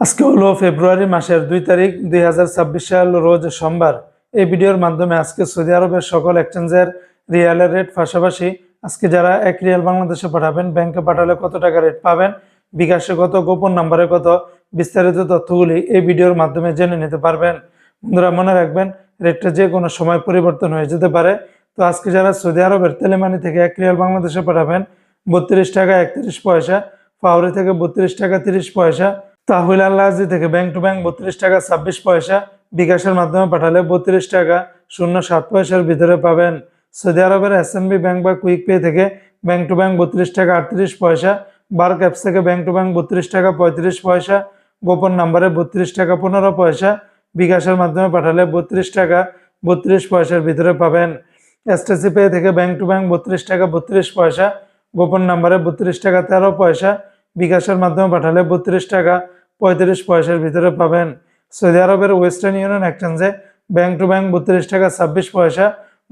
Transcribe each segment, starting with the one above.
আজকে হলো ফেব্রুয়ারি মাসের 2 তারিখ 2026 সাল, রোজ সোমবার। এই ভিডিওর মাধ্যমে আজকে সৌদি আরবের সকল এক্সচেঞ্জের রিয়ালের রেট, পাশাপাশি আজকে যারা 1 রিয়াল বাংলাদেশে পাঠাবেন, ব্যাংকে পাঠালে কত টাকা রেট পাবেন, বিকাশে কত, গোপন নাম্বারে কত, বিস্তারিত তথ্যগুলি এই ভিডিওর মাধ্যমে জেনে নিতে পারবেন। বন্ধুরা, মনে রাখবেন, রেটটা যে কোনো সময় পরিবর্তন হয়ে যেতে পারে। তো আজকে যারা সৌদি আরবের তেলেমানি থেকে 1 রিয়াল বাংলাদেশে পাঠাবেন 32 টাকা 31 পয়সা, ফাউরি থেকে 32 টাকা 30 পয়সা, তাহলে আল্লাহজি থেকে ব্যাংক টু ব্যাংক 32 টাকা 26 পয়সা, বিকাশের মাধ্যমে পাঠালে 32 টাকা 07 পয়সার ভিতরে পাবেন। সৌদি আরবের এসএমবি ব্যাংক বা কুইক পে থেকে ব্যাংক টু ব্যাংক 32 টাকা 38 পয়সা, বার্ক অ্যাপস থেকে ব্যাংক টু ব্যাংক 32 টাকা 35 পয়সা, গোপন নাম্বারে 32 টাকা 15 পয়সা, বিকাশের মাধ্যমে পাঠালে 32 টাকা 32 পয়সার ভিতরে পাবেন। এসটিসি পে থেকে ব্যাংক টু ব্যাংক 32 টাকা 32 পয়সা, গোপন নাম্বারে 32 টাকা 13 পয়সা, বিকাশের মাধ্যমে পাঠালে 32 টাকা 35 পয়সার ভিতরে পাবেন। সৌদি আরবের ওয়েস্টার্ন ইউনিয়ন এক্সচেঞ্জে ব্যাংক টু ব্যাংক 32 টাকা 26 পয়সা,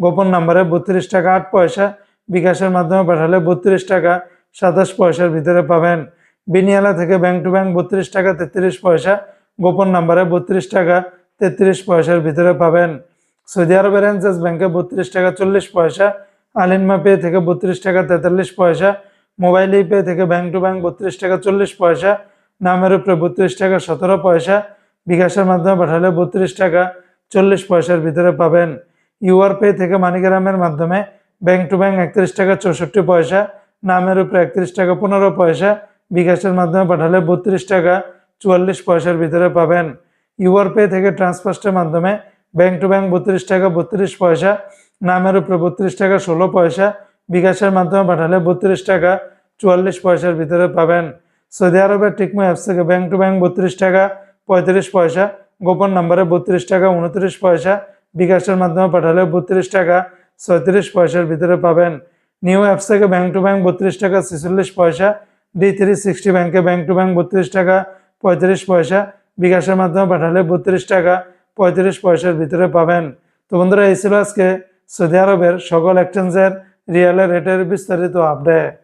গোপন নাম্বারে 32 টাকা 8 পয়সা, বিকাশের মাধ্যমে পাঠালে 32 টাকা 27 পয়সার ভিতরে পাবেন। বিনিয়ালা থেকে ব্যাংক টু ব্যাংক 32 টাকা 33 পয়সা, গোপন নাম্বারে 32 টাকা 33 পয়সার ভিতরে পাবেন। সৌদি আরবের এনজেস ব্যাংকে 32 টাকা 40 পয়সা, আলিনমা পে থেকে 32 টাকা 43 পয়সা, মোবাইল পে থেকে ব্যাংক টু ব্যাংক 32 টাকা 40 পয়সা, নামের উপরে 32 টাকা 17 পয়সা, বিকাশের মাধ্যমে পাঠালে 32 টাকা 40 পয়সার ভিতরে পাবেন। ইউআর পে থেকে মানিগ্রামের মাধ্যমে ব্যাংক টু ব্যাংক 31 টাকা 64 পয়সা, নামের উপরে 31 টাকা 15 পয়সা, বিকাশের মাধ্যমে পাঠালে 32 টাকা 44 পয়সার ভিতরে পাবেন। ইউআর পে থেকে ট্রান্সফার্স্টের মাধ্যমে ব্যাংক টু ব্যাংক 32 টাকা 32 পয়সা, নামের উপরে 32 টাকা 16 পয়সা, বিকাশের মাধ্যমে পাঠালে 32 টাকা 44 পয়সার ভিতরে পাবেন। সৌদি আরবের টিকমো অ্যাপস থেকে ব্যাংক টু ব্যাংক 32 টাকা 35 পয়সা, গোপন নাম্বারে 32 টাকা 29 পয়সা, বিকাশের মাধ্যমে পাঠালে 32 টাকা 36 পয়সার ভিতরে পাবেন। নিউ অ্যাপস থেকে ব্যাংক টু ব্যাংক 32 টাকা 46 পয়সা, D360 ব্যাংকে ব্যাংক টু ব্যাংক 32 টাকা 35 পয়সা, বিকাশের মাধ্যমে পাঠালে 32 টাকা 35 পয়সার ভিতরে পাবেন। তো বন্ধুরা, এই ছিল আজকে সৌদি আরবের সকল এক্সচেঞ্জের রিয়ালের রেটের বিস্তারিত আপডেট।